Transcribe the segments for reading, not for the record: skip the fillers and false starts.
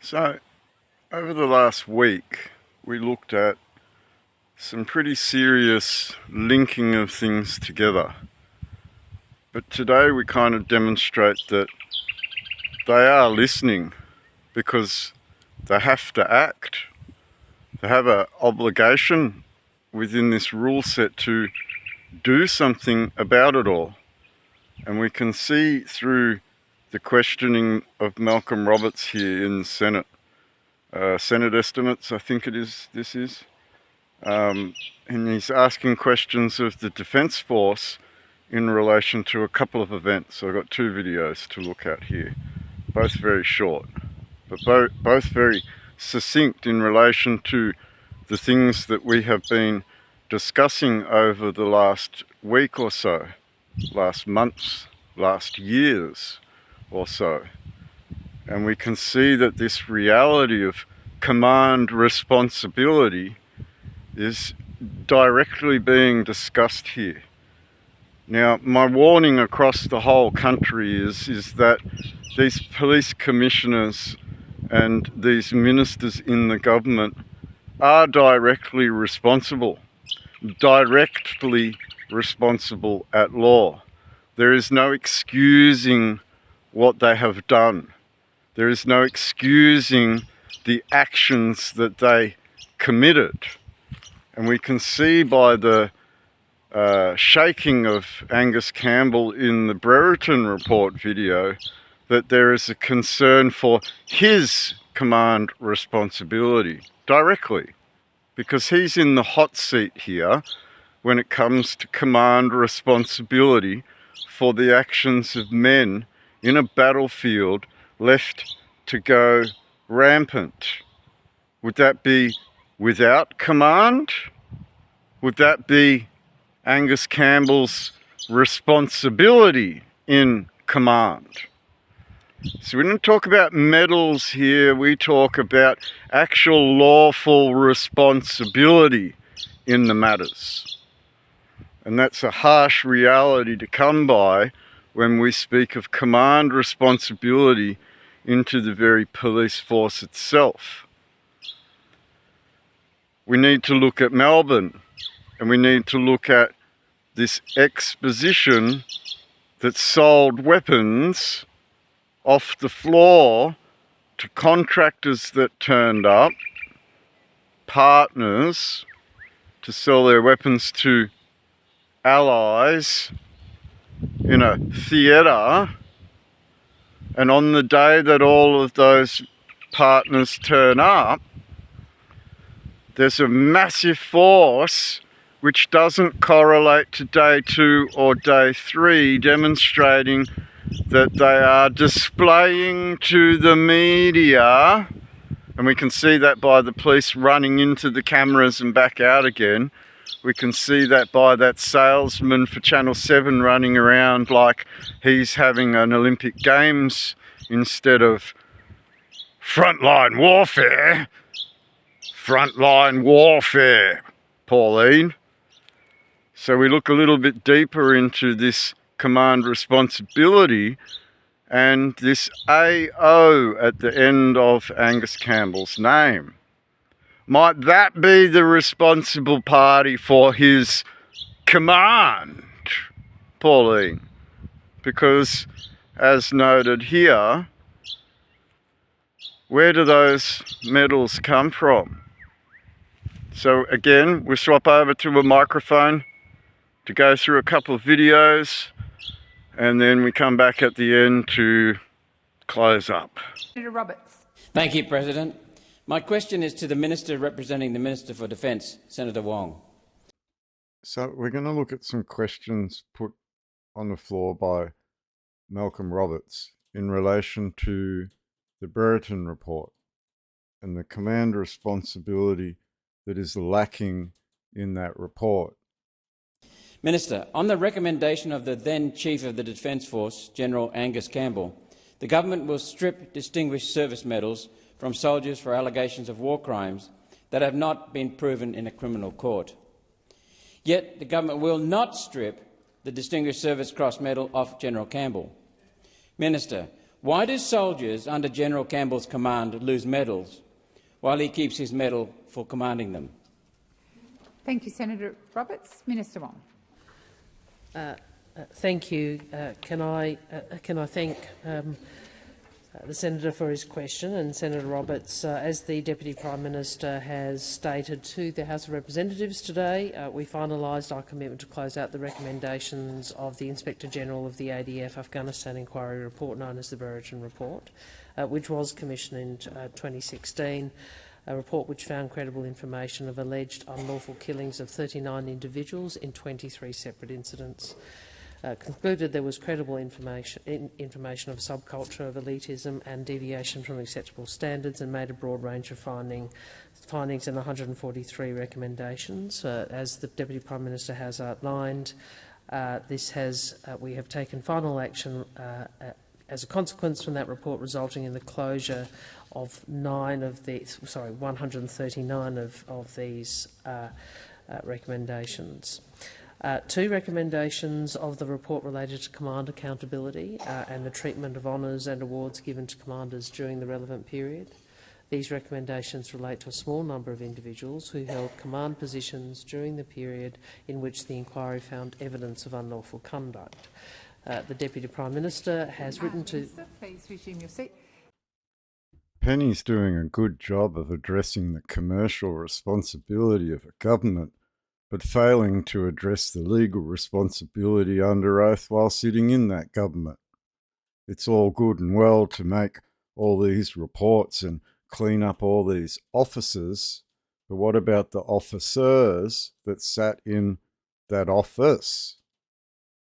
So, over the last week, we looked at some pretty serious linking of things together. But today we kind of demonstrate that they are listening because they have to act. They have an obligation within this rule set to do something about it all. And we can see through the questioning of Malcolm Roberts here in the Senate, Senate estimates, I think this is, and he's asking questions of the Defence Force in relation to a couple of events. So I've got two videos to look at here, both very short, but both very succinct in relation to the things that we have been discussing over the last week or so, last months, last years or so. And we can see that this reality of command responsibility is directly being discussed here. Now, my warning across the whole country is that these police commissioners and these ministers in the government are directly responsible at law. There is no excusing what they have done. There is no excusing the actions that they committed. And we can see by the shaking of Angus Campbell in the Brereton report video that there is a concern for his command responsibility directly, because he's in the hot seat here when it comes to command responsibility for the actions of men in a battlefield left to go rampant. Would that be without command? Would that be Angus Campbell's responsibility in command? So we don't talk about medals here, we talk about actual lawful responsibility in the matters. And that's a harsh reality to come by when we speak of command responsibility into the very police force itself. We need to look at Melbourne, and we need to look at this exposition that sold weapons off the floor to contractors that turned up, partners, to sell their weapons to allies in a theatre, and on the day that all of those partners turn up, there's a massive force which doesn't correlate to day 2 or day 3, demonstrating that they are displaying to the media, and we can see that by the police running into the cameras and back out again. We can see that by that salesman for Channel 7 running around like he's having an Olympic Games instead of frontline warfare. Frontline warfare, Pauline. So we look a little bit deeper into this command responsibility and this AO at the end of Angus Campbell's name. Might that be the responsible party for his command, Pauline? Because, as noted here, where do those medals come from? So again, we swap over to a microphone to go through a couple of videos, and then we come back at the end to close up. Senator Roberts. Thank you, President. My question is to the Minister representing the Minister for Defence, Senator Wong. So we're going to look at some questions put on the floor by Malcolm Roberts in relation to the Brereton report and the command responsibility that is lacking in that report. Minister, on the recommendation of the then Chief of the Defence Force, General Angus Campbell, the government will strip Distinguished Service Medals from soldiers for allegations of war crimes that have not been proven in a criminal court. Yet the government will not strip the Distinguished Service Cross Medal off General Campbell. Minister, Why do soldiers under General Campbell's command lose medals while he keeps his medal for commanding them? Thank you, Senator Roberts. Minister Wong. Thank you. Can I thank the Senator for his question, and Senator Roberts, as the Deputy Prime Minister has stated to the House of Representatives today, we finalised our commitment to close out the recommendations of the Inspector-General of the ADF Afghanistan Inquiry Report, known as the Brereton Report, which was commissioned in 2016, a report which found credible information of alleged unlawful killings of 39 individuals in 23 separate incidents. Concluded there was credible information of subculture of elitism and deviation from acceptable standards, and made a broad range of findings and 143 recommendations. As the Deputy Prime Minister has outlined, we have taken final action as a consequence from that report, resulting in the closure of 139 of these recommendations. Two recommendations of the report related to command accountability and the treatment of honours and awards given to commanders during the relevant period. These recommendations relate to a small number of individuals who held command positions during the period in which the inquiry found evidence of unlawful conduct. The Deputy Prime Minister has written to... Minister, please resume your seat. Penny's doing a good job of addressing the commercial responsibility of a government, but failing to address the legal responsibility under oath while sitting in that government. It's all good and well to make all these reports and clean up all these offices, but what about the officers that sat in that office?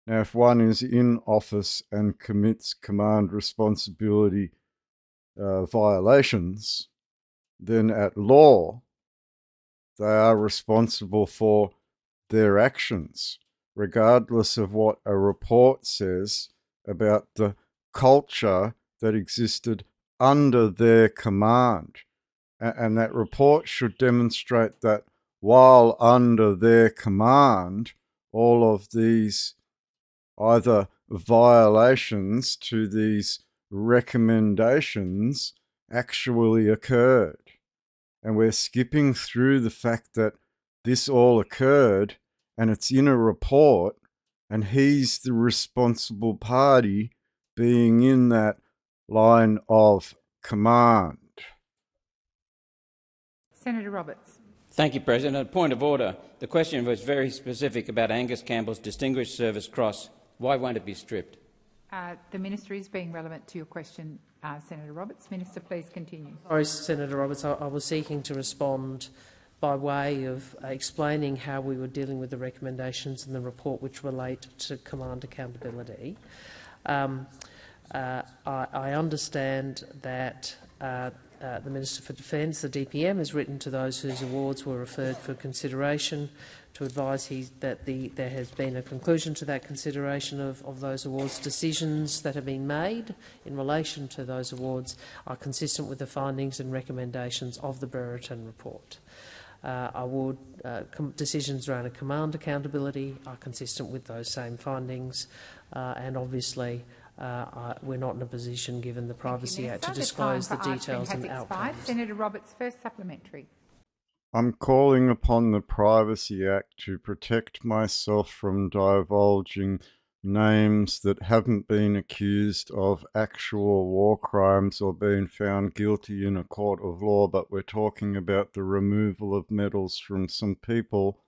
Now, if one is in office and commits command responsibility violations, then at law, they are responsible for their actions, regardless of what a report says about the culture that existed under their command. And that report should demonstrate that while under their command, all of these either violations to these recommendations actually occurred. And we're skipping through the fact that this all occurred and it's in a report, and he's the responsible party being in that line of command. Senator Roberts. Thank you, President. A point of order. The question was very specific about Angus Campbell's Distinguished Service Cross. Why won't it be stripped? The Minister is being relevant to your question, Senator Roberts. Minister, please continue. Sorry, Senator Roberts, I was seeking to respond by way of explaining how we were dealing with the recommendations in the report which relate to command accountability. I understand that the Minister for Defence, the DPM, has written to those whose awards were referred for consideration to advise that there has been a conclusion to that consideration of those awards. Decisions that have been made in relation to those awards are consistent with the findings and recommendations of the Brereton report. Decisions around a command accountability are consistent with those same findings, and obviously we're not in a position, given the Privacy Act, to disclose the details and outcomes. Senator Roberts, first supplementary. I'm calling upon the Privacy Act to protect myself from divulging names that haven't been accused of actual war crimes or been found guilty in a court of law, but we're talking about the removal of medals from some people,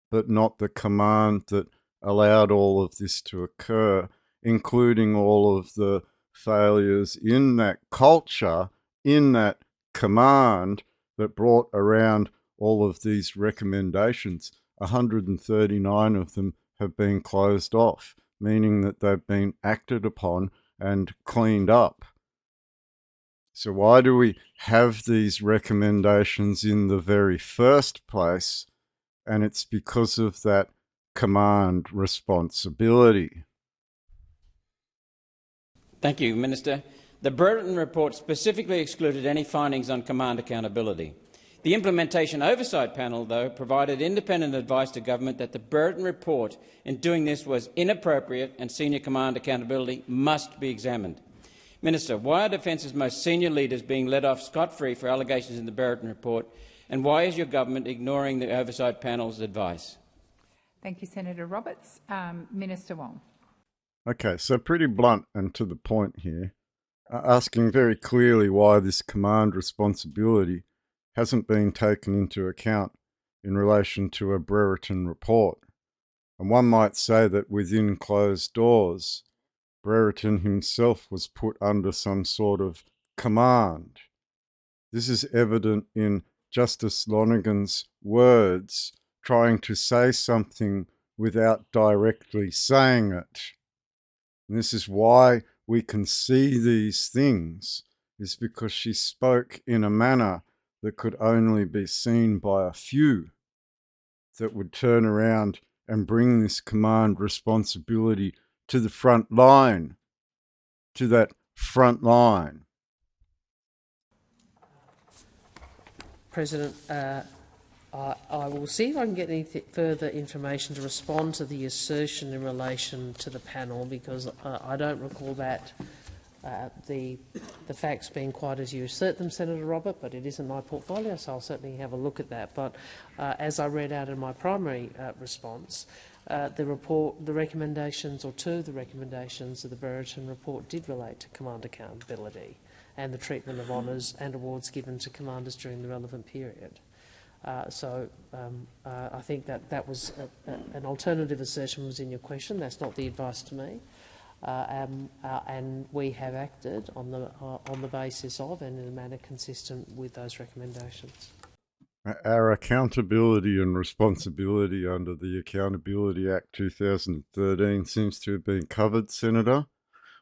but not the command that allowed all of this to occur, including all of the failures in that culture, in that command that brought around all of these recommendations. 139 of them have been closed off, meaning that they've been acted upon and cleaned up. So why do we have these recommendations in the very first place? And it's because of that command responsibility. Thank you, Minister. The Brereton report specifically excluded any findings on command accountability. The Implementation Oversight Panel, though, provided independent advice to government that the Brereton report in doing this was inappropriate and senior command accountability must be examined. Minister, why are Defence's most senior leaders being let off scot-free for allegations in the Brereton report, and why is your government ignoring the Oversight Panel's advice? Thank you, Senator Roberts. Minister Wong. Okay, so pretty blunt and to the point here, asking very clearly why this command responsibility hasn't been taken into account in relation to a Brereton report. And one might say that within closed doors, Brereton himself was put under some sort of command. This is evident in Justice Lonergan's words, trying to say something without directly saying it. And this is why we can see these things, is because she spoke in a manner that could only be seen by a few, that would turn around and bring this command responsibility to the front line, to that front line. President, I will see if I can get any further information to respond to the assertion in relation to the panel, because I don't recall that the facts being quite as you assert them, Senator Robert, but it isn't my portfolio, so I'll certainly have a look at that. But as I read out in my primary response, the recommendations, or two of the recommendations of the Brereton report, did relate to command accountability and the treatment of honours and awards given to commanders during the relevant period. So I think that was an alternative assertion was in your question. That's not the advice to me. And we have acted on the basis of and in a manner consistent with those recommendations. Our accountability and responsibility under the Accountability Act 2013 seems to have been covered, Senator.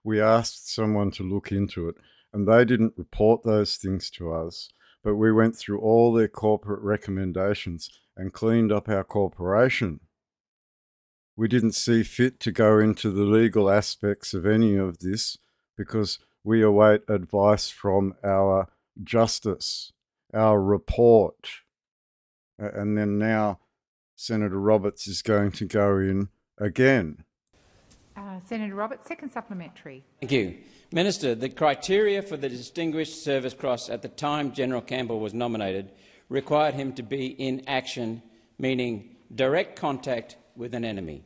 We asked someone to look into it, and they didn't report those things to us, but we went through all their corporate recommendations and cleaned up our corporation. We didn't see fit to go into the legal aspects of any of this because we await advice from our justice, our report. And then now Senator Roberts is going to go in again. Senator Roberts, second supplementary. Thank you. Minister, the criteria for the Distinguished Service Cross at the time General Campbell was nominated required him to be in action, meaning direct contact with an enemy.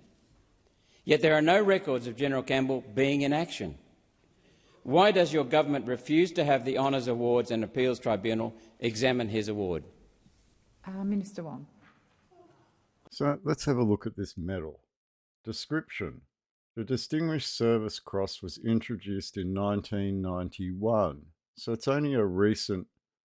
Yet there are no records of General Campbell being in action. Why does your government refuse to have the Honours Awards and Appeals Tribunal examine his award? Minister Wong. So let's have a look at this medal. Description. The Distinguished Service Cross was introduced in 1991, so it's only a recent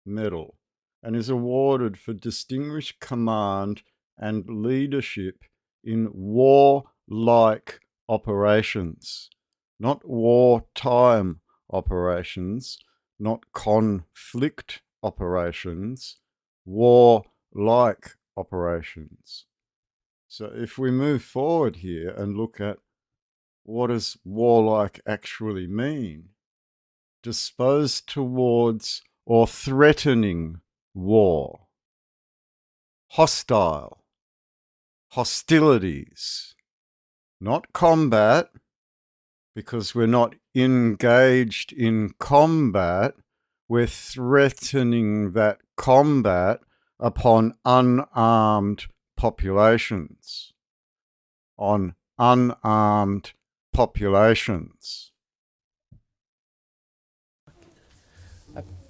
medal, and is awarded for distinguished command and leadership in war-like operations, not wartime operations, not conflict operations, war-like operations. So if we move forward here and look at what does warlike actually mean? Disposed towards or threatening war. Hostile. Hostilities. Not combat, because we're not engaged in combat. We're threatening that combat upon unarmed populations. On unarmed populations.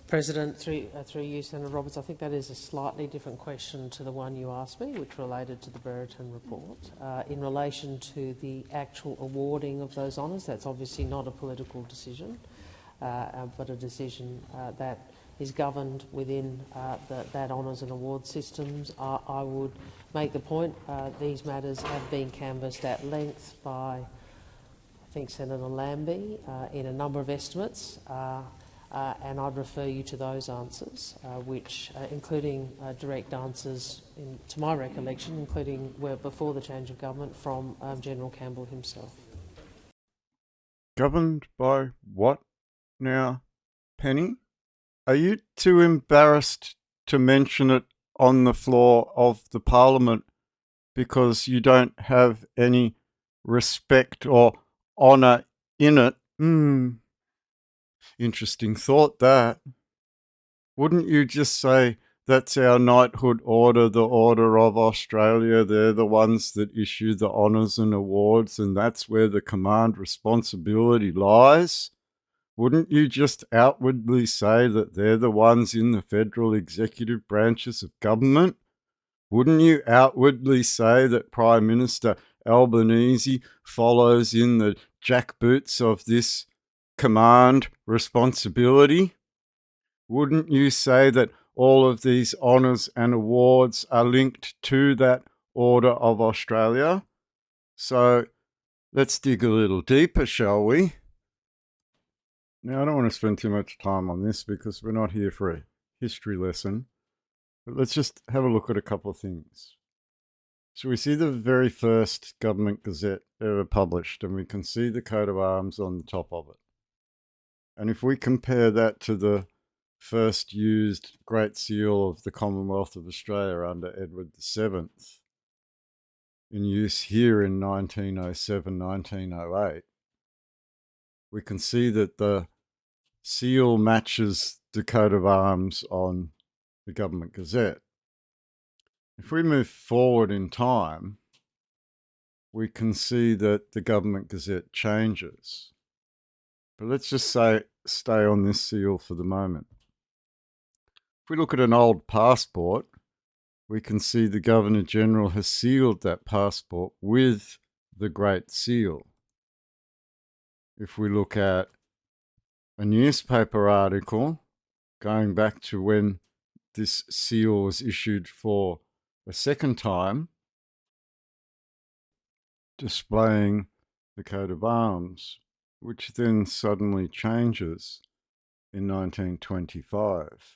President, through you, Senator Roberts, I think that is a slightly different question to the one you asked me, which related to the Brereton report. In relation to the actual awarding of those honours, that's obviously not a political decision, but a decision that is governed within that honours and awards systems. I would make the point these matters have been canvassed at length by, I think, Senator Lambie in a number of estimates, and I'd refer you to those answers, which, including direct answers, to my recollection, including were before the change of government from General Campbell himself. Governed by what now, Penny? Are you too embarrassed to mention it on the floor of the Parliament because you don't have any respect or honour in it? Interesting thought, that. Wouldn't you just say, that's our knighthood order, the Order of Australia? They're the ones that issue the honours and awards, and that's where the command responsibility lies? Wouldn't you just outwardly say that they're the ones in the federal executive branches of government? Wouldn't you outwardly say that Prime Minister Albanese follows in the jackboots of this command responsibility? Wouldn't you say that all of these honours and awards are linked to that Order of Australia? So let's dig a little deeper, shall we? Now, I don't want to spend too much time on this because we're not here for a history lesson, but let's just have a look at a couple of things. So we see the very first government gazette ever published, and we can see the coat of arms on the top of it. And if we compare that to the first used Great Seal of the Commonwealth of Australia under Edward VII, in use here in 1907, 1908, we can see that the seal matches the coat of arms on the Government Gazette. If we move forward in time, we can see that the Government Gazette changes. But let's just stay on this seal for the moment. If we look at an old passport, we can see the Governor-General has sealed that passport with the Great Seal. If we look at a newspaper article going back to when this seal was issued for a second time, displaying the coat of arms, which then suddenly changes in 1925.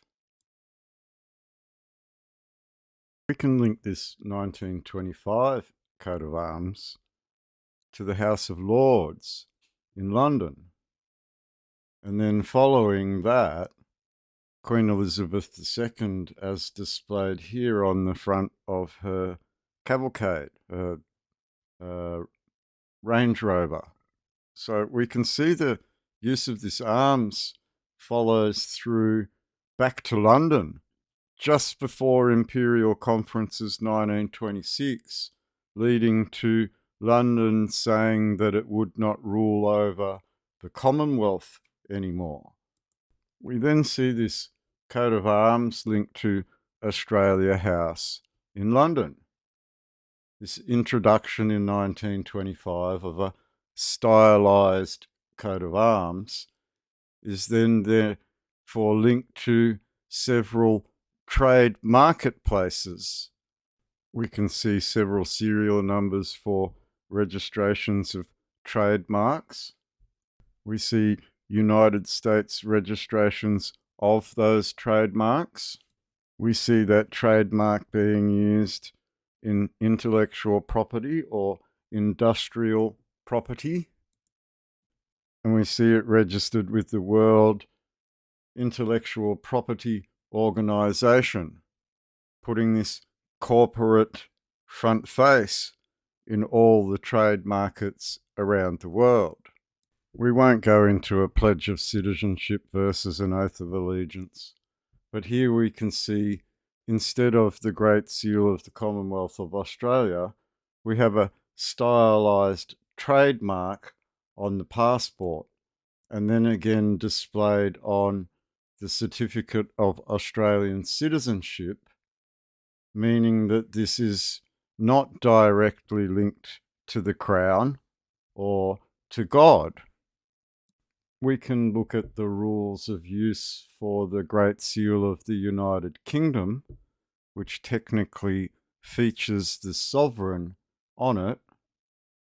We can link this 1925 coat of arms to the House of Lords in London. And then following that, Queen Elizabeth II, as displayed here on the front of her cavalcade, her Range Rover. So we can see the use of this arms follows through back to London, just before Imperial Conferences 1926, leading to London saying that it would not rule over the Commonwealth anymore. We then see this coat of arms linked to Australia House in London. This introduction in 1925 of a stylised coat of arms is then therefore linked to several trade marketplaces. We can see several serial numbers for registrations of trademarks. We see United States registrations of those trademarks. We see that trademark being used in intellectual property or industrial property. And we see it registered with the World Intellectual Property Organization, putting this corporate front face in all the trade markets around the world. We won't go into a pledge of citizenship versus an oath of allegiance, but here we can see, instead of the Great Seal of the Commonwealth of Australia, we have a stylised trademark on the passport, and then again displayed on the Certificate of Australian Citizenship, meaning that this is not directly linked to the Crown or to God. We can look at the rules of use for the Great Seal of the United Kingdom, which technically features the sovereign on it,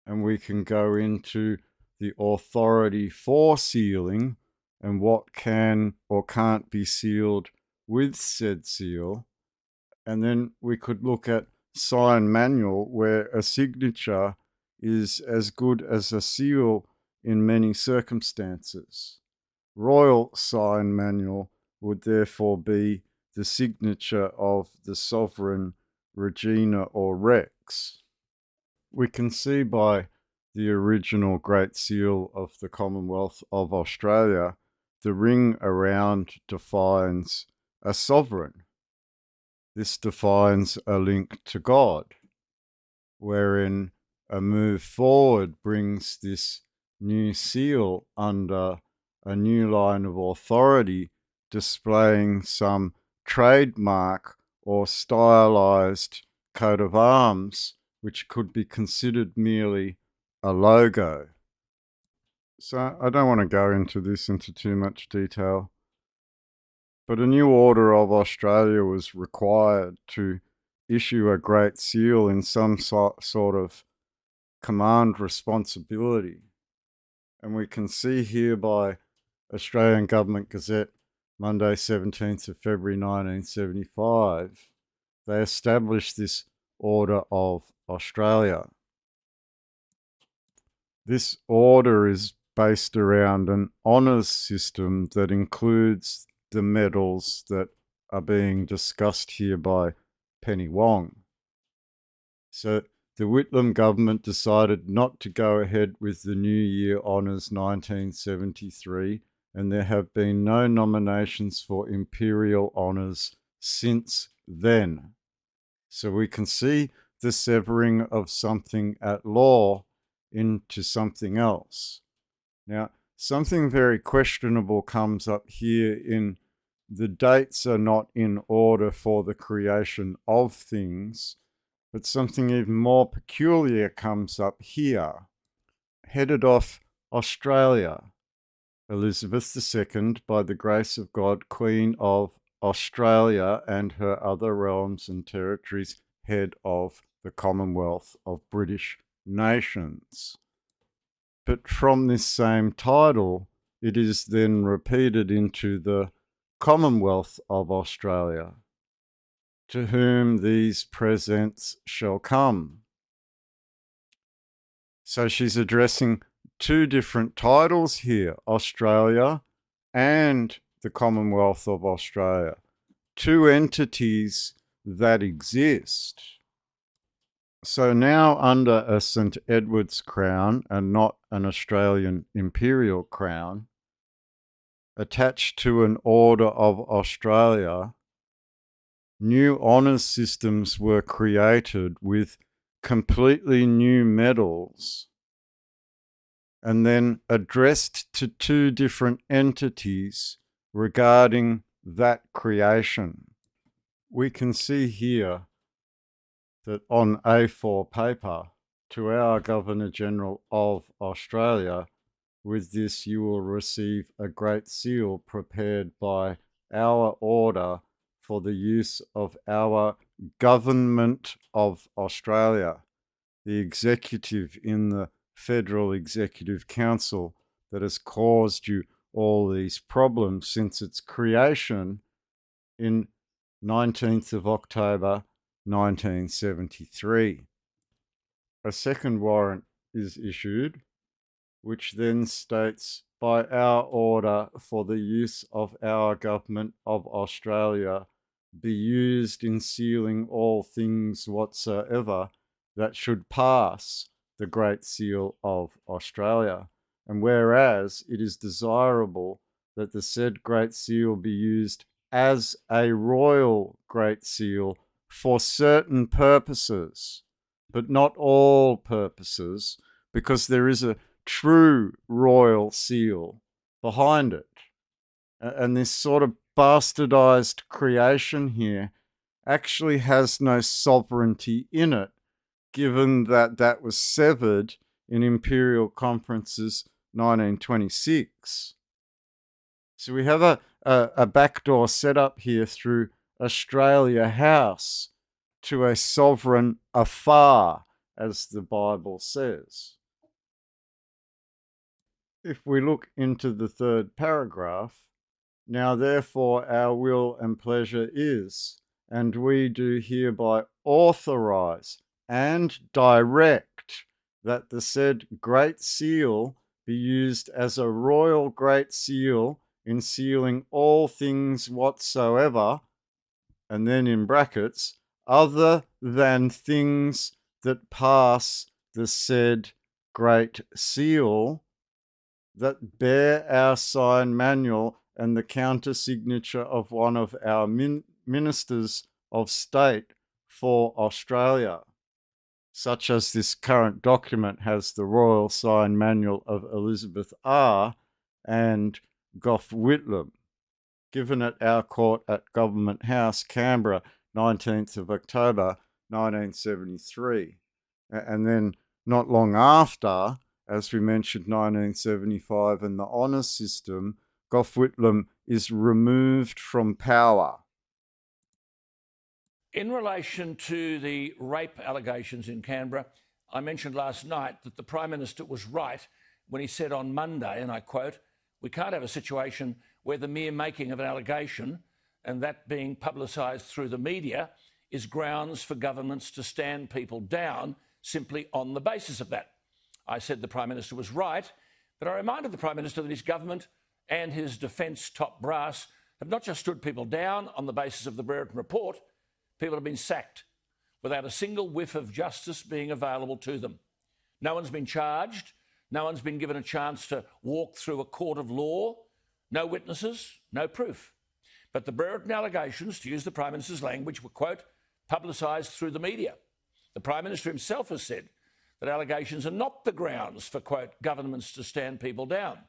and we can go into the authority for sealing and what can or can't be sealed with said seal. And then we could look at sign manual, where a signature is as good as a seal in many circumstances. Royal sign manual would therefore be the signature of the sovereign Regina or Rex. We can see by the original Great Seal of the Commonwealth of Australia the ring around defines a sovereign. This defines a link to God, wherein a move forward brings this new seal under a new line of authority, displaying some trademark or stylized coat of arms, which could be considered merely a logo. So I don't want to go into this into too much detail, but a new order of Australia was required to issue a Great Seal in some sort of command responsibility. And we can see here by Australian Government Gazette, Monday 17th of February 1975, they established this Order of Australia. This order is based around an honours system that includes the medals that are being discussed here by Penny Wong. So the Whitlam government decided not to go ahead with the New Year Honours 1973, and there have been no nominations for Imperial Honours since then. So we can see the severing of something at law into something else. Now, something very questionable comes up here in the dates are not in order for the creation of things, but something even more peculiar comes up here. Headed off Australia, Elizabeth II, by the grace of God, Queen of Australia and her other realms and territories, head of the Commonwealth of British Nations. But from this same title, it is then repeated into the Commonwealth of Australia, to whom these presents shall come. So she's addressing two different titles here, Australia and the Commonwealth of Australia, two entities that exist. So now under a St. Edward's crown and not an Australian imperial crown, attached to an Order of Australia, new honours systems were created with completely new medals and then addressed to two different entities regarding that creation. We can see here that on A4 paper, to our Governor-General of Australia, with this you will receive a Great Seal prepared by our order for the use of our Government of Australia, the executive in the Federal Executive Council that has caused you all these problems since its creation in 19th of October 1973. A second warrant is issued, which then states, by our order for the use of our Government of Australia be used in sealing all things whatsoever that should pass the Great Seal of Australia. And whereas it is desirable that the said Great Seal be used as a royal Great Seal for certain purposes, but not all purposes, because there is a true royal seal behind it. And this sort of bastardized creation here actually has no sovereignty in it, given that that was severed in Imperial Conferences 1926. So we have a backdoor set up here through Australia House to a sovereign afar, as the Bible says. If we look into the third paragraph, now therefore our will and pleasure is, and we do hereby authorize and direct that the said Great Seal be used as a royal Great Seal in sealing all things whatsoever, and then in brackets, other than things that pass the said Great Seal, that bear our sign manual and the counter signature of one of our ministers of state for Australia, such as this current document has the royal sign manual of Elizabeth R. and Gough Whitlam, given at our court at Government House, Canberra, 19th of October 1973. And then not long after, as we mentioned, 1975 and the honour system, Gough Whitlam is removed from power. In relation to the rape allegations in Canberra, I mentioned last night that the Prime Minister was right when he said on Monday, and I quote, "We can't have a situation where the mere making of an allegation and that being publicised through the media is grounds for governments to stand people down simply on the basis of that." I said the Prime Minister was right, but I reminded the Prime Minister that his government and his defence top brass have not just stood people down on the basis of the Brereton report. People have been sacked without a single whiff of justice being available to them. No one's been charged. No one's been given a chance to walk through a court of law. No witnesses, no proof. But the Brereton allegations, to use the Prime Minister's language, were, quote, publicised through the media. The Prime Minister himself has said that allegations are not the grounds for, quote, governments to stand people down.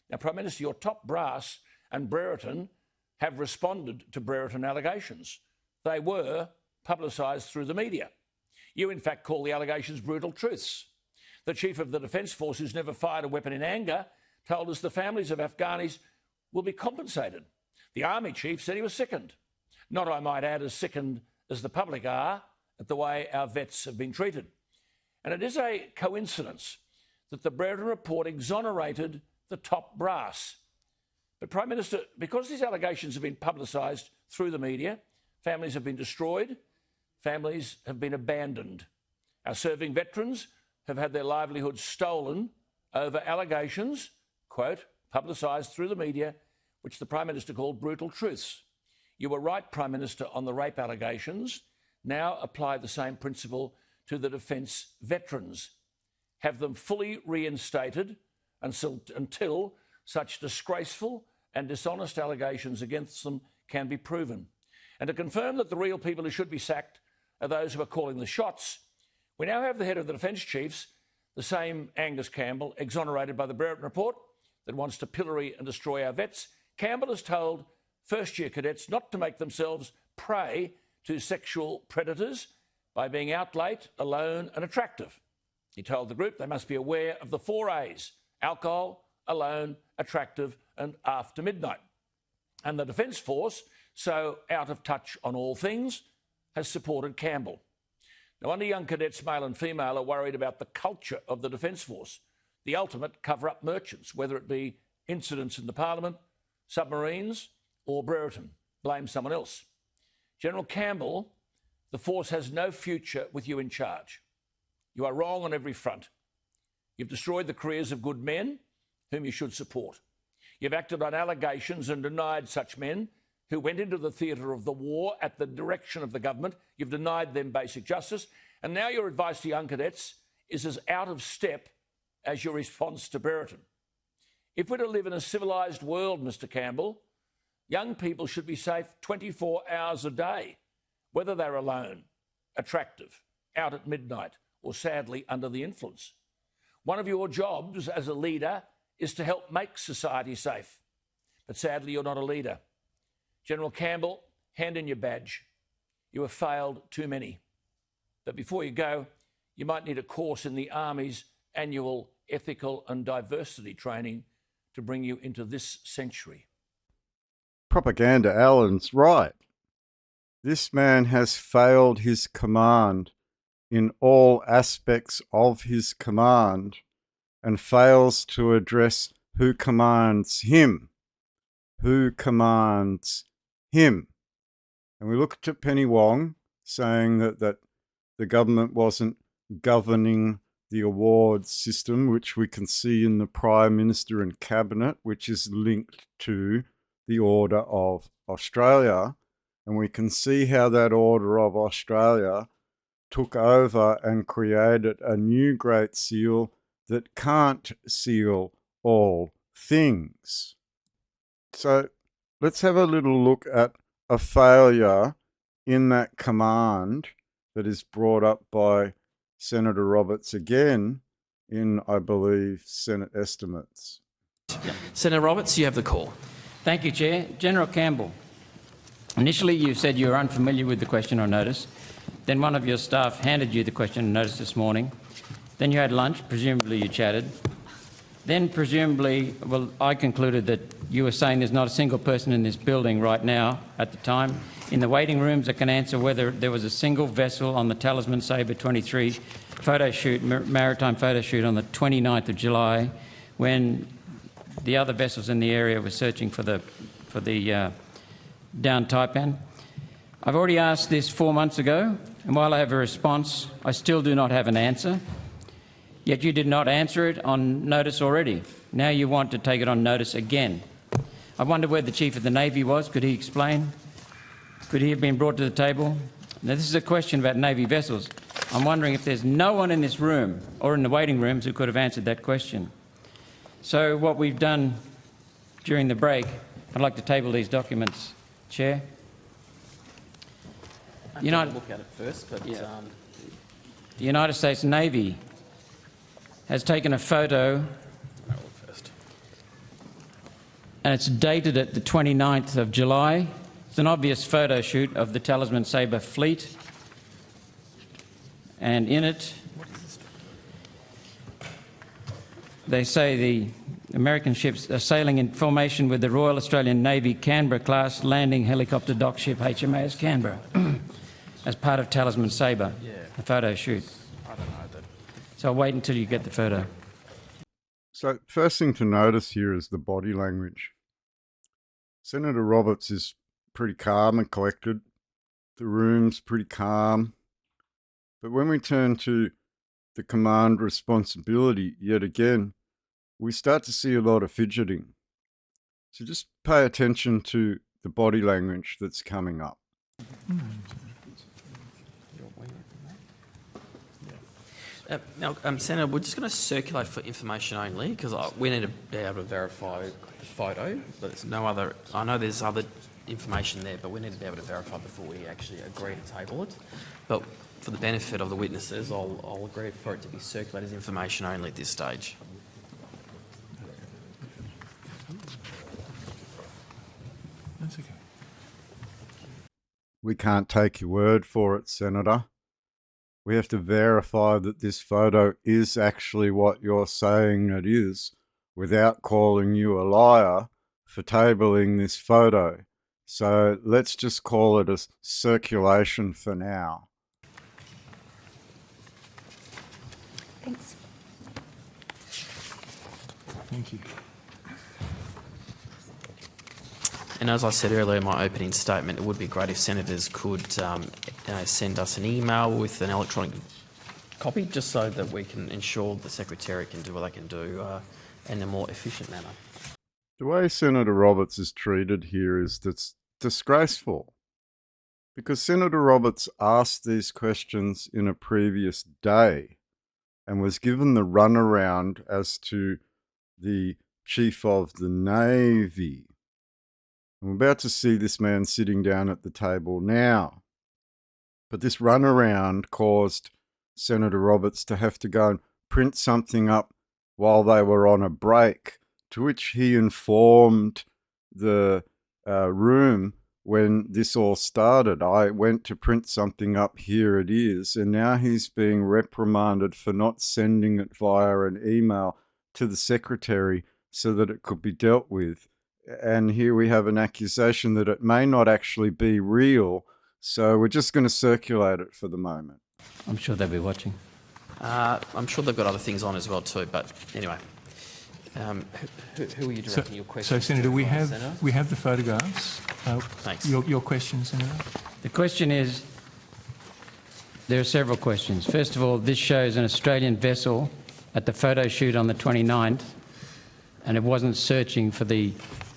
Now, Prime Minister, your top brass and Brereton have responded to Brereton allegations. They were publicised through the media. You, in fact, call the allegations brutal truths. The Chief of the Defence Force, who's never fired a weapon in anger, told us the families of Afghanis will be compensated. The Army Chief said he was sickened. Not, I might add, as sickened as the public are at the way our vets have been treated. And it is a coincidence that the Brereton report exonerated the top brass. But, Prime Minister, because these allegations have been publicised through the media, families have been destroyed, families have been abandoned. Our serving veterans have had their livelihoods stolen over allegations, quote, publicised through the media, which the Prime Minister called brutal truths. You were right, Prime Minister, on the rape allegations. Now apply the same principle to the defence veterans. Have them fully reinstated until such disgraceful and dishonest allegations against them can be proven. And to confirm that the real people who should be sacked are those who are calling the shots, we now have the head of the Defence Chiefs, the same Angus Campbell, exonerated by the Brereton report that wants to pillory and destroy our vets. Campbell has told first-year cadets not to make themselves prey to sexual predators by being out late, alone and attractive. He told the group they must be aware of the 4 A's: alcohol, alone, attractive and after midnight. And the Defence Force, so out of touch on all things, has supported Campbell. No wonder young cadets, male and female, are worried about the culture of the Defence Force, the ultimate cover-up merchants, whether it be incidents in the Parliament, submarines or Brereton. Blame someone else. General Campbell, the force has no future with you in charge. You are wrong on every front. You've destroyed the careers of good men whom you should support. You've acted on allegations and denied such men who went into the theatre of the war at the direction of the government. You've denied them basic justice. And now your advice to young cadets is as out of step as your response to Brereton. If we're to live in a civilised world, Mr Campbell, young people should be safe 24 hours a day, whether they're alone, attractive, out at midnight, or sadly under the influence. One of your jobs as a leader is to help make society safe. But sadly, you're not a leader. General Campbell, hand in your badge. You have failed too many. But before you go, you might need a course in the Army's annual ethical and diversity training to bring you into this century. Propaganda Alan's right. This man has failed his command in all aspects of his command and fails to address who commands him. Who commands him? And we looked at Penny Wong saying that the government wasn't governing the awards system, which we can see in the Prime Minister and Cabinet, which is linked to the Order of Australia. And we can see how that Order of Australia took over and created a new Great Seal that can't seal all things. So let's have a little look at a failure in that command that is brought up by Senator Roberts again in, I believe, Senate estimates. Senator Roberts, you have the call. Thank you, Chair. General Campbell, initially you said you were unfamiliar with the question or notice. Then one of your staff handed you the question and notice this morning. Then you had lunch, presumably you chatted. Then presumably, well, I concluded that you were saying there's not a single person in this building right now at the time in the waiting rooms that can answer whether there was a single vessel on the Talisman Sabre 23 photo shoot, maritime photo shoot on the 29th of July when the other vessels in the area were searching for the downed taipan. I've already asked this 4 months ago, and while I have a response, I still do not have an answer. Yet you did not answer it on notice already. Now you want to take it on notice again. I wonder where the Chief of the Navy was. Could he explain? Could he have been brought to the table? Now, this is a question about Navy vessels. I'm wondering if there's no one in this room or in the waiting rooms who could have answered that question. So what we've done during the break, I'd like to table these documents, Chair. I'll look at it first, but The United States Navy has taken a photo, and it's dated at the 29th of July. It's an obvious photo shoot of the Talisman Sabre fleet, and in it they say the American ships are sailing in formation with the Royal Australian Navy Canberra-class landing helicopter dock ship HMAS Canberra as part of Talisman Sabre, the photo shoot. I don't know that. So I'll wait until you get the photo. So first thing to notice here is the body language. Senator Roberts is pretty calm and collected. The room's pretty calm. But when we turn to the command responsibility, yet again, we start to see a lot of fidgeting. So just pay attention to the body language that's coming up. Now, Senator, we're just going to circulate for information only because we need to be able to verify the photo. But there's no other. I know there's other information there, but we need to be able to verify before we actually agree to table it. But for the benefit of the witnesses, I'll agree for it to be circulated as information only at this stage. That's okay. We can't take your word for it, Senator. We have to verify that this photo is actually what you're saying it is without calling you a liar for tabling this photo. So let's just call it a circulation for now. Thanks. Thank you. And as I said earlier in my opening statement, it would be great if senators could send us an email with an electronic copy just so that we can ensure the Secretary can do what they can do in a more efficient manner. The way Senator Roberts is treated here is that's disgraceful. Because Senator Roberts asked these questions in a previous day and was given the runaround as to the Chief of the Navy. I'm about to see this man sitting down at the table now. But this runaround caused Senator Roberts to have to go and print something up while they were on a break, to which he informed the room when this all started. I went to print something up, here it is, and now he's being reprimanded for not sending it via an email to the Secretary so that it could be dealt with. And here we have an accusation that it may not actually be real, so we're just going to circulate it for the moment. I'm sure they'll be watching. I'm sure they've got other things on as well too, but anyway. Who are you directing your questions So, Senator, to? we Senator? have the photographs. Thanks. Your question, Senator? The question is, there are several questions. First of all, this shows an Australian vessel at the photo shoot on the 29th, and it wasn't searching for the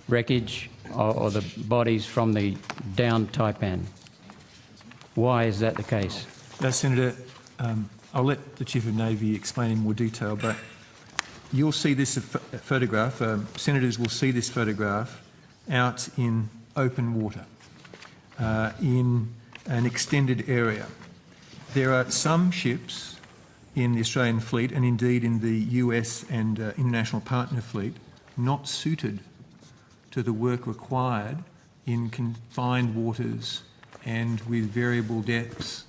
wreckage or the bodies from the downed taipan. Why is that the case? Now, Senator, I'll let the Chief of Navy explain in more detail, but you'll see this photograph, senators will see this photograph out in open water, in an extended area. There are some ships in the Australian fleet, and indeed in the US and international partner fleet, not suited to the work required in confined waters and with variable depths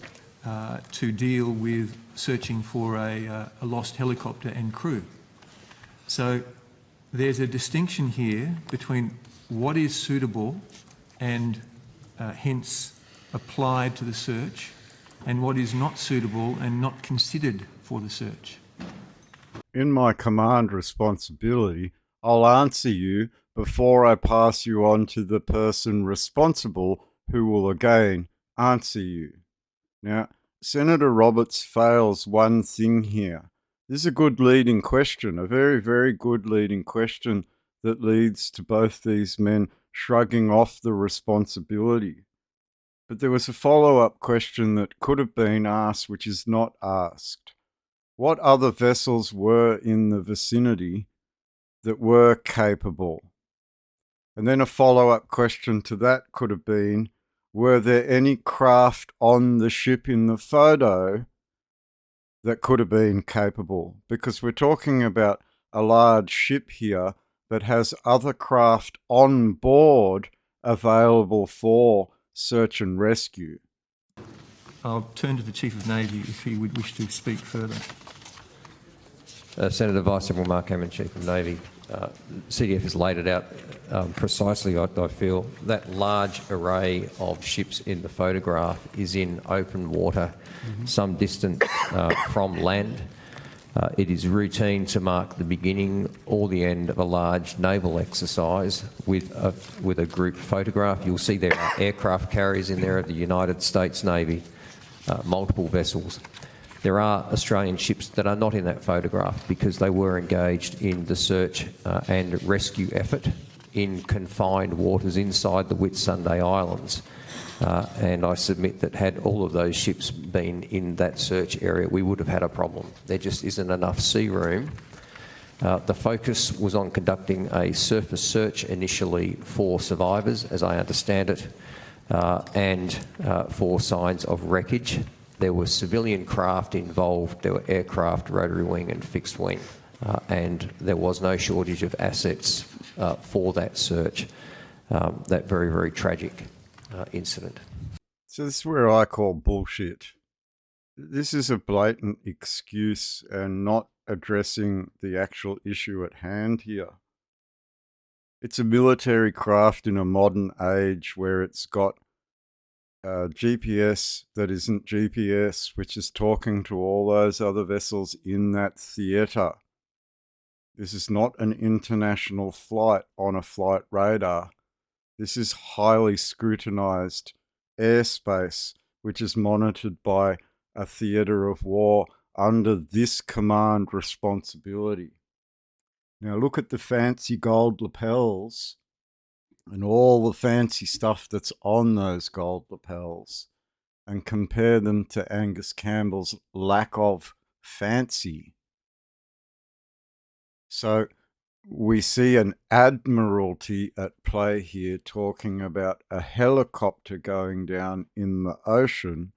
to deal with searching for a lost helicopter and crew. So there's a distinction here between what is suitable and hence applied to the search, and what is not suitable and not considered for the search. In my command responsibility, I'll answer you before I pass you on to the person responsible who will again answer you. Now, Senator Roberts fails one thing here. This is a good leading question, a very, very good leading question that leads to both these men shrugging off the responsibility. But there was a follow-up question that could have been asked, which is not asked. What other vessels were in the vicinity that were capable? And then a follow-up question to that could have been, were there any craft on the ship in the photo that could have been capable? Because we're talking about a large ship here that has other craft on board available for search and rescue. I'll turn to the Chief of Navy if he would wish to speak further. Senator Vice Admiral Mark Hammond, Chief of Navy. CDF has laid it out precisely, I feel. That large array of ships in the photograph is in open water, some distance from land. It is routine to mark the beginning or the end of a large naval exercise with a group photograph. You'll see there are aircraft carriers in there of the United States Navy, multiple vessels. There are Australian ships that are not in that photograph because they were engaged in the search and rescue effort in confined waters inside the Whitsunday Islands. And I submit that had all of those ships been in that search area, we would have had a problem. There just isn't enough sea room. The focus was on conducting a surface search initially for survivors, as I understand it, and for signs of wreckage. There were civilian craft involved. There were aircraft, rotary wing and fixed wing, and there was no shortage of assets for that search, that very, very tragic incident. So this is where I call bullshit. This is a blatant excuse and not addressing the actual issue at hand here. It's a military craft in a modern age where it's got GPS that isn't GPS, which is talking to all those other vessels in that theatre. This is not an international flight on a flight radar. This is highly scrutinised airspace, which is monitored by a theatre of war under this command responsibility. Now look at the fancy gold lapels and all the fancy stuff that's on those gold lapels and compare them to Angus Campbell's lack of fancy. So we see an admiralty at play here talking about a helicopter going down in the ocean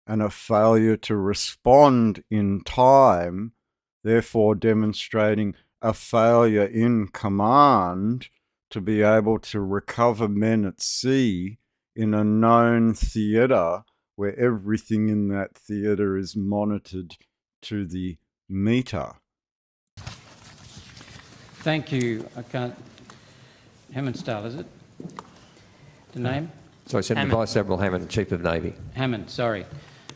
and a failure to respond in time, therefore demonstrating a failure in command to be able to recover men at sea in a known theatre where everything in that theatre is monitored to the metre. Thank you. I can't... Hammond Style, is it? The name? Sorry, Senator Hammond. Vice Admiral Hammond, Chief of Navy. Hammond, sorry.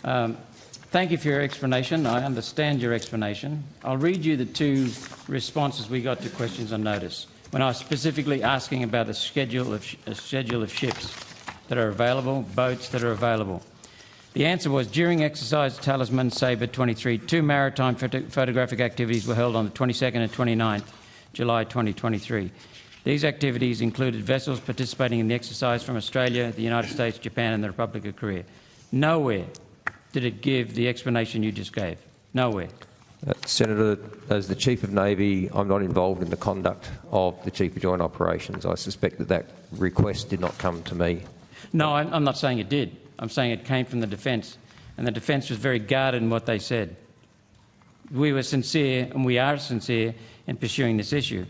Thank you for your explanation. I understand your explanation. I'll read you the two responses we got to questions on notice when I was specifically asking about a schedule of ships that are available, boats that are available. The answer was, during exercise Talisman Sabre 23, 2 maritime photographic activities were held on the 22nd and 29th July 2023. These activities included vessels participating in the exercise from Australia, the United States, Japan and the Republic of Korea. Nowhere did it give the explanation you just gave. Nowhere. Senator, as the Chief of Navy, I'm not involved in the conduct of the Chief of Joint Operations. I suspect that that request did not come to me. No, I'm not saying it did. I'm saying it came from the Defence, and the Defence was very guarded in what they said. We were sincere, and we are sincere, in pursuing this issue.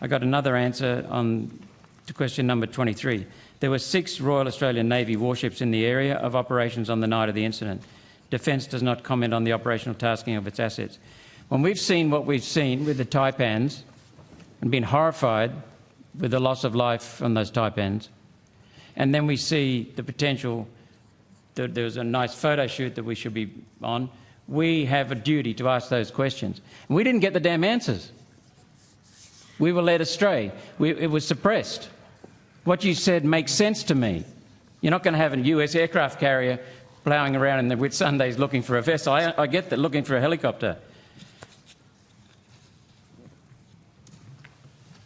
I got another answer to question number 23. There were 6 Royal Australian Navy warships in the area of operations on the night of the incident. Defence does not comment on the operational tasking of its assets. When we've seen what we've seen with the taipans and been horrified with the loss of life from those taipans, and then we see the potential that there's a nice photo shoot that we should be on, we have a duty to ask those questions. And we didn't get the damn answers. We were led astray. It was suppressed. What you said makes sense to me. You're not going to have a US aircraft carrier ploughing around in the Whitsundays looking for a vessel. I get that, looking for a helicopter.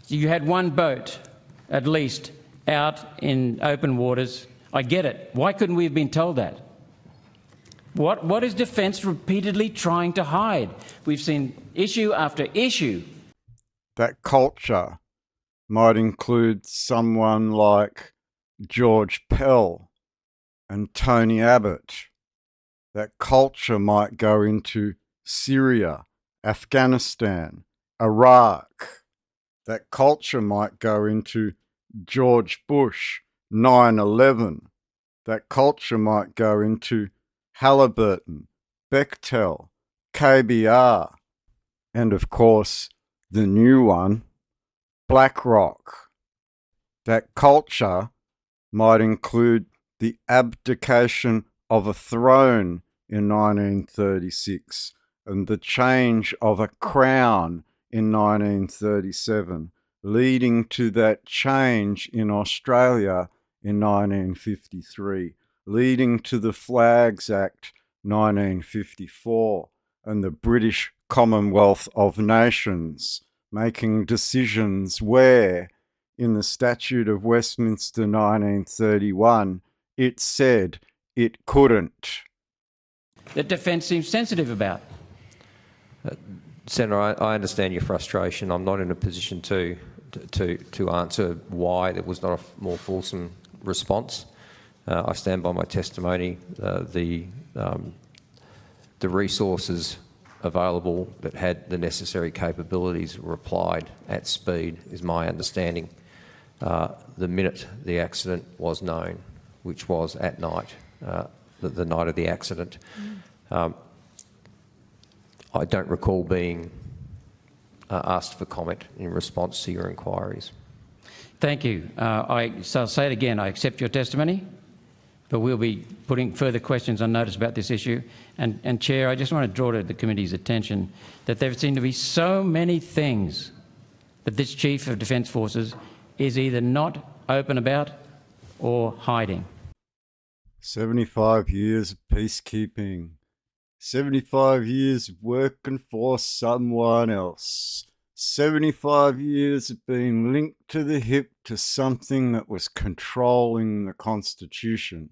You had one boat, at least, out in open waters. I get it. Why couldn't we have been told that? What is Defence repeatedly trying to hide? We've seen issue after issue. That culture might include someone like George Pell and Tony Abbott. That culture might go into Syria, Afghanistan, Iraq. That culture might go into George Bush, 9/11. That culture might go into Halliburton, Bechtel, KBR, and of course, the new one, BlackRock. That culture might include the abdication of a throne in 1936 and the change of a crown in 1937, leading to that change in Australia in 1953, leading to the Flags Act 1954 and the British Commonwealth of Nations making decisions where, in the Statute of Westminster 1931, it said it couldn't. That Defence seems sensitive about. Senator, I understand your frustration. I'm not in a position to answer why there was not a more fulsome response. I stand by my testimony. The resources available that had the necessary capabilities were applied at speed, is my understanding. The minute the accident was known, which was at night, the night of the accident, I don't recall being asked for comment in response to your inquiries. Thank you. So I'll say it again. I accept your testimony, but we'll be putting further questions on notice about this issue. And Chair, I just want to draw to the committee's attention that there seem to be so many things that this Chief of Defence Forces is either not open about or hiding. 75 years of peacekeeping. 75 years of working for someone else. 75 years of being linked to the hip to something that was controlling the Constitution.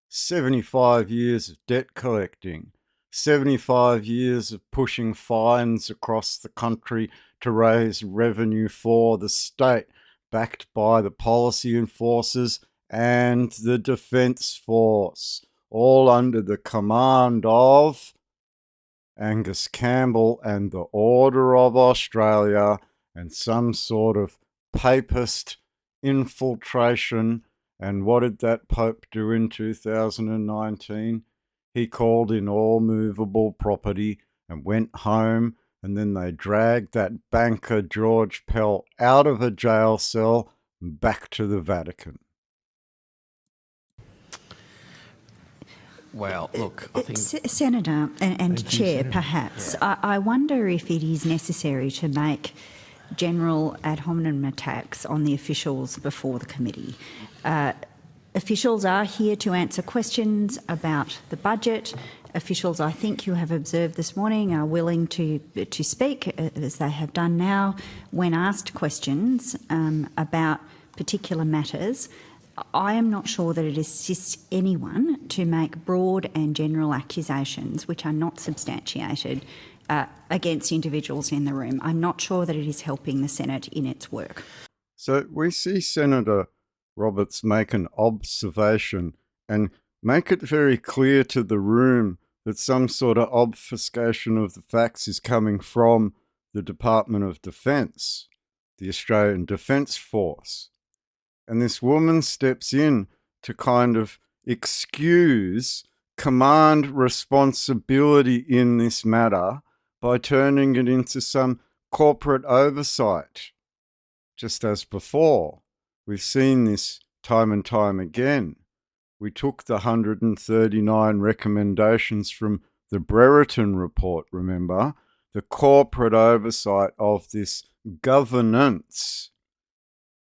75 years of debt collecting. 75 years of pushing fines across the country to raise revenue for the state, backed by the policy enforcers and the Defence Force, all under the command of Angus Campbell and the Order of Australia and some sort of papist infiltration. And what did that Pope do in 2019? He called in all movable property and went home, and then they dragged that banker George Pell out of a jail cell and back to the Vatican. Well, look, I think... Senator and Chair, Senator. Perhaps, yeah. I wonder if it is necessary to make general ad hominem attacks on the officials before the committee. Officials are here to answer questions about the budget. Officials, I think you have observed this morning, are willing to speak, as they have done now, when asked questions about particular matters. I am not sure that it assists anyone to make broad and general accusations which are not substantiated against individuals in the room. I'm not sure that it is helping the Senate in its work. So we see Senator Roberts make an observation and make it very clear to the room that some sort of obfuscation of the facts is coming from the Department of Defence, the Australian Defence Force. And this woman steps in to kind of excuse command responsibility in this matter by turning it into some corporate oversight. Just as before, we've seen this time and time again. We took the 139 recommendations from the Brereton report, remember, the corporate oversight of this governance.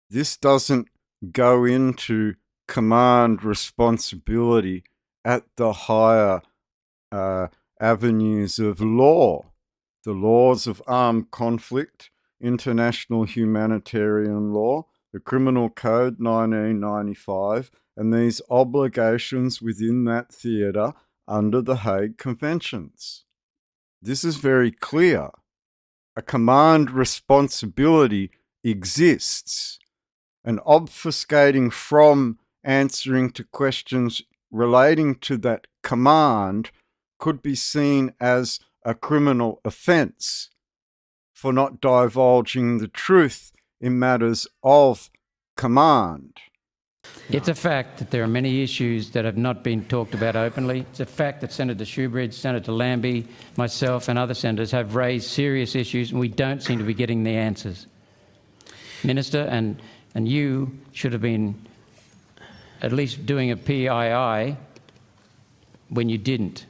This doesn't go into command responsibility at the higher avenues of law, the laws of armed conflict, international humanitarian law, the Criminal Code 1995, and these obligations within that theatre under the Hague Conventions. This is very clear. A command responsibility exists, and obfuscating from answering to questions relating to that command could be seen as a criminal offence for not divulging the truth in matters of command. It's a fact that there are many issues that have not been talked about openly. It's a fact that Senator Shoebridge, Senator Lambie, myself and other senators have raised serious issues and we don't seem to be getting the answers. Minister, and you should have been at least doing a PII when you didn't.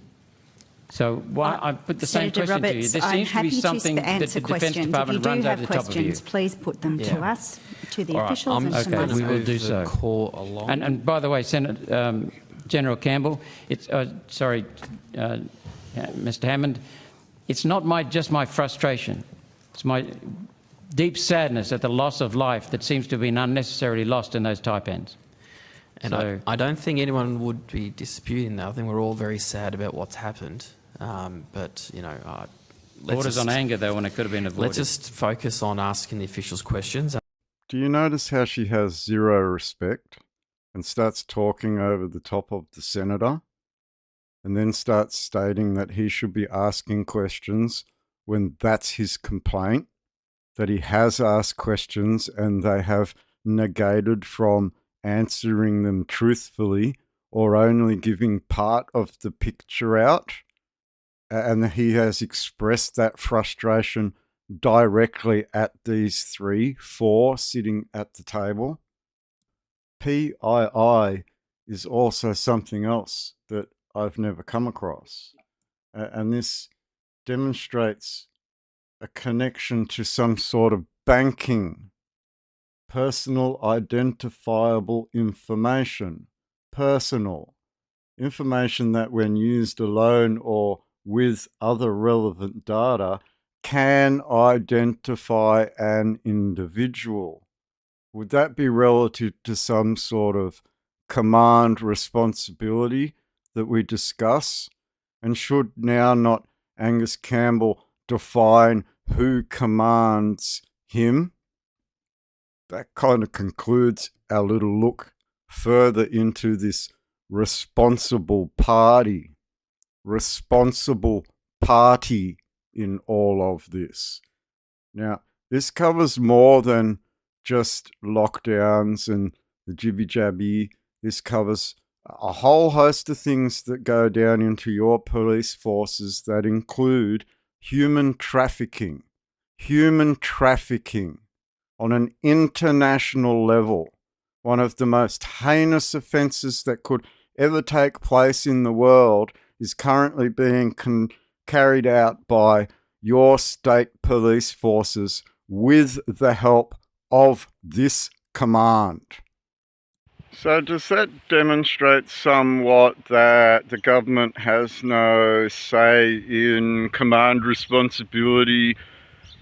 So why I put the same Senator question to you. Roberts, There I'm seems to happy be something that the Defence Department runs over the top of you. If you do have questions, please put them to us, to the All right, officials I'm and just to going to we will myself. do move the so. call along. And by the way, General Campbell, it's Mr. Hammond, it's not just my frustration. It's my deep sadness at the loss of life that seems to have been unnecessarily lost in those Taipans. And So- I don't think anyone would be disputing that. I think we're all very sad about what's happened. But, you know, Borders on anger, though, when it could have been avoided. let's just focus on asking the officials questions. Do you notice how she has zero respect and starts talking over the top of the senator and then starts stating that he should be asking questions when that's his complaint, that he has asked questions and they have negated from answering them truthfully or only giving part of the picture out? And he has expressed that frustration directly at these 4 sitting at the table. PII is also something else that I've never come across. And this demonstrates a connection to some sort of banking, personal identifiable information, personal information that when used alone or with other relevant data can identify an individual. Would that be relative to some sort of command responsibility that we discuss? And should now not Angus Campbell define who commands him? That kind of concludes our little look further into this responsible party in all of this. Now, this covers more than just lockdowns and the jibby-jabby. This covers a whole host of things that go down into your police forces that include human trafficking on an international level. One of the most heinous offences that could ever take place in the world is currently being carried out by your state police forces with the help of this command. So does that demonstrate somewhat that the government has no say in command responsibility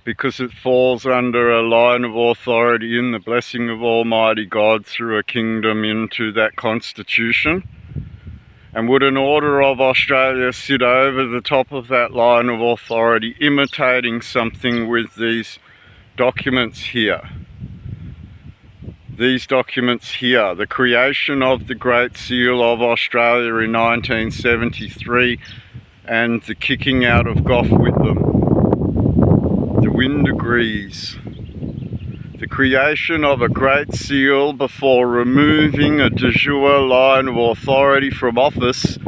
because it falls under a line of authority in the blessing of Almighty God through a kingdom into that constitution? And would an order of Australia sit over the top of that line of authority, imitating something with these documents here? These documents here, the creation of the Great Seal of Australia in 1973 and the kicking out of Gough Whitlam, the wind agrees. The creation of a Great Seal before removing a de jure line of authority from office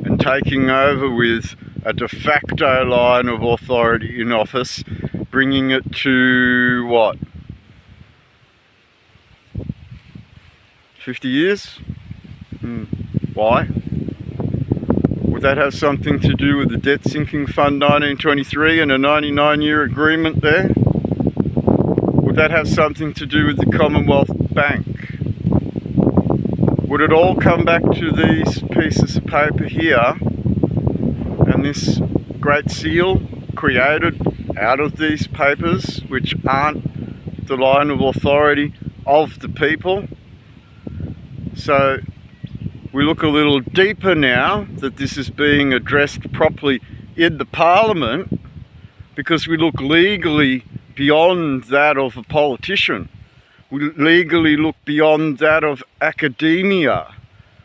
and taking over with a de facto line of authority in office, bringing it to what? 50 years? Why? Would that have something to do with the Debt Sinking Fund 1923 and a 99-year agreement there? Would that have something to do with the Commonwealth Bank? Would it all come back to these pieces of paper here and this Great Seal created out of these papers, which aren't the line of authority of the people? So we look a little deeper now that this is being addressed properly in the Parliament, because we look legally beyond that of a politician. We legally look beyond that of academia.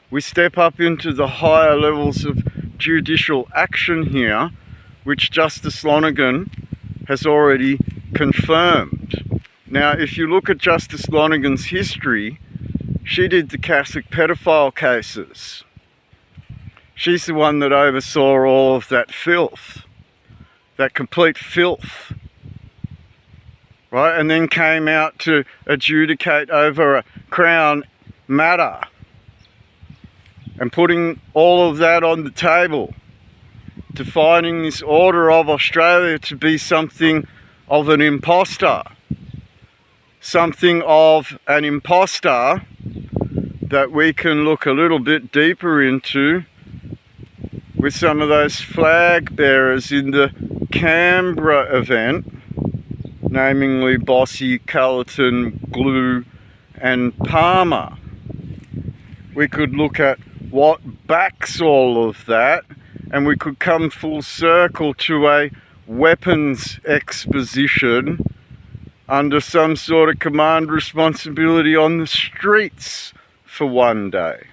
We step up into the higher levels of judicial action here, which Justice Lonergan has already confirmed. Now, if you look at Justice Lonergan's history, she did the Catholic pedophile cases. She's the one that oversaw all of that filth, that complete filth, right? And then came out to adjudicate over a Crown matter and putting all of that on the table, defining this Order of Australia to be something of an imposter, that we can look a little bit deeper into with some of those flag bearers in the Canberra event, namely Bossy, Cullerton, Glue and Palmer. We could look at what backs all of that, and we could come full circle to a weapons exposition under some sort of command responsibility on the streets for one day.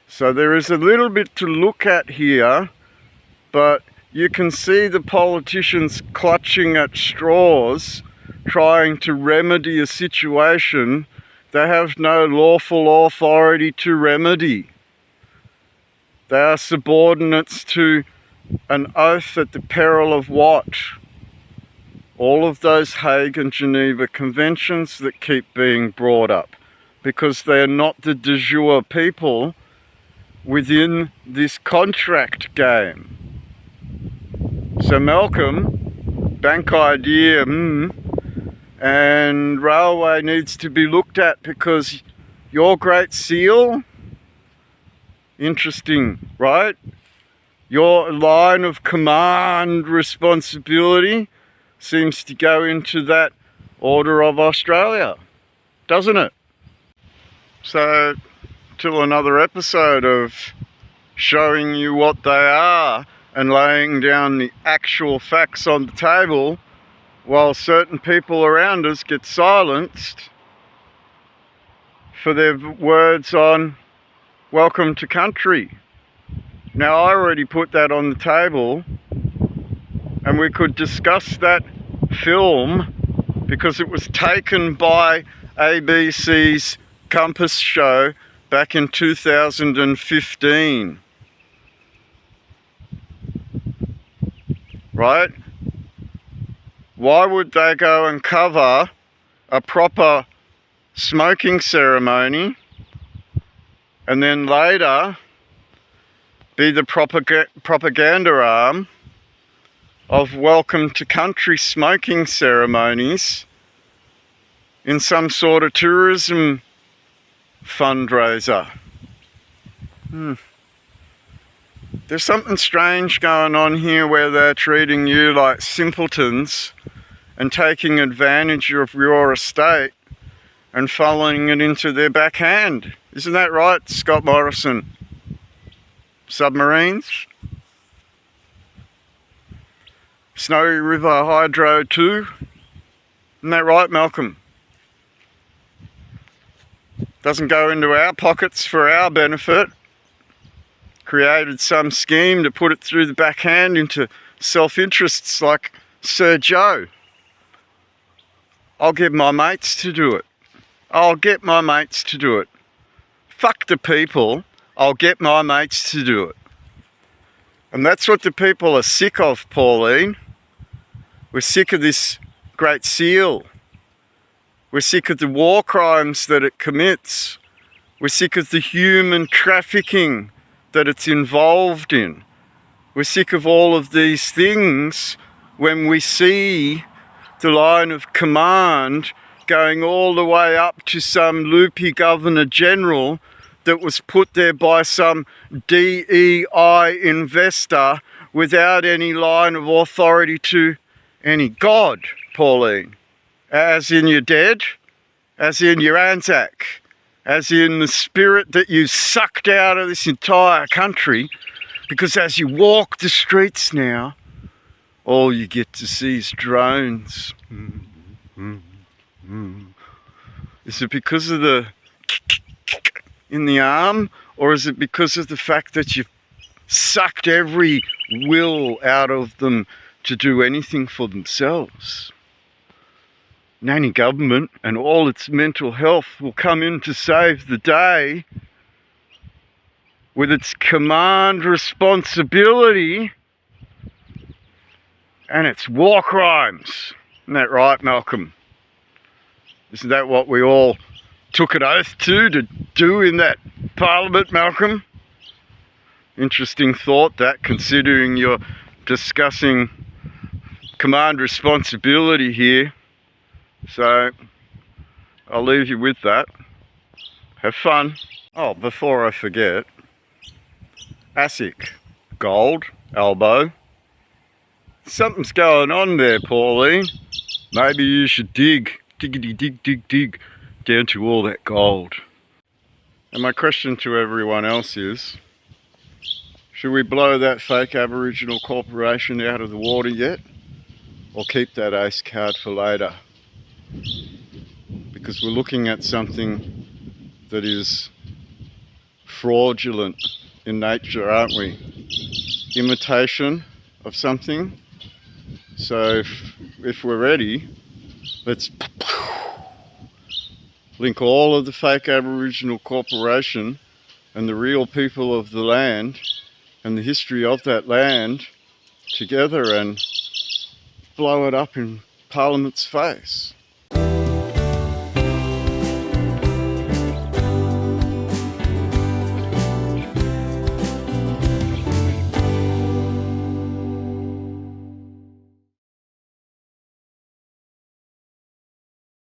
So there is a little bit to look at here, but you can see the politicians clutching at straws, trying to remedy a situation they have no lawful authority to remedy. They are subordinates to an oath at the peril of what? All of those Hague and Geneva conventions that keep being brought up, because they're not the de jure people within this contract game. So Malcolm, bank idea, and railway needs to be looked at, because your Great Seal, interesting, right? Your line of command responsibility seems to go into that Order of Australia, doesn't it? So, till another episode of showing you what they are and laying down the actual facts on the table, while certain people around us get silenced for their words on welcome to country. Now, I already put that on the table, and we could discuss that film because it was taken by ABC's Compass show back in 2015. Right? Why would they go and cover a proper smoking ceremony and then later be the propaganda arm of welcome to country smoking ceremonies in some sort of tourism fundraiser? There's something strange going on here where they're treating you like simpletons and taking advantage of your estate and following it into their backhand. Isn't that right, Scott Morrison? submarines. Snowy River Hydro too. Isn't that right, Malcolm? Doesn't go into our pockets for our benefit. Created some scheme to put it through the backhand into self-interests like Sir Joe. I'll get my mates to do it. I'll get my mates to do it. Fuck the people. I'll get my mates to do it. And that's what the people are sick of, Pauline. We're sick of this Great Seal. We're sick of the war crimes that it commits. We're sick of the human trafficking that it's involved in. We're sick of all of these things when we see the line of command going all the way up to some loopy Governor General that was put there by some DEI investor without any line of authority to any God, Pauline. As in you're dead, as in your Anzac, as in the spirit that you sucked out of this entire country, because as you walk the streets now, all you get to see is drones. Is it because of the in the arm, or is it because of the fact that you've sucked every will out of them to do anything for themselves? Nanny government and all its mental health will come in to save the day with its command responsibility and its war crimes. Isn't that right, Malcolm? Isn't that what we all took an oath to do in that parliament, Malcolm? Interesting thought that, considering you're discussing command responsibility here. So I'll leave you with that. Have fun. Oh, before I forget, ASIC, gold, elbow. Something's going on there, Pauline. Maybe you should dig down to all that gold. And my question to everyone else is, should we blow that fake Aboriginal corporation out of the water yet? Or keep that ace card for later? Because we're looking at something that is fraudulent in nature, aren't we? Imitation of something. So if we're ready, let's link all of the fake Aboriginal corporation and the real people of the land and the history of that land together and blow it up in Parliament's face.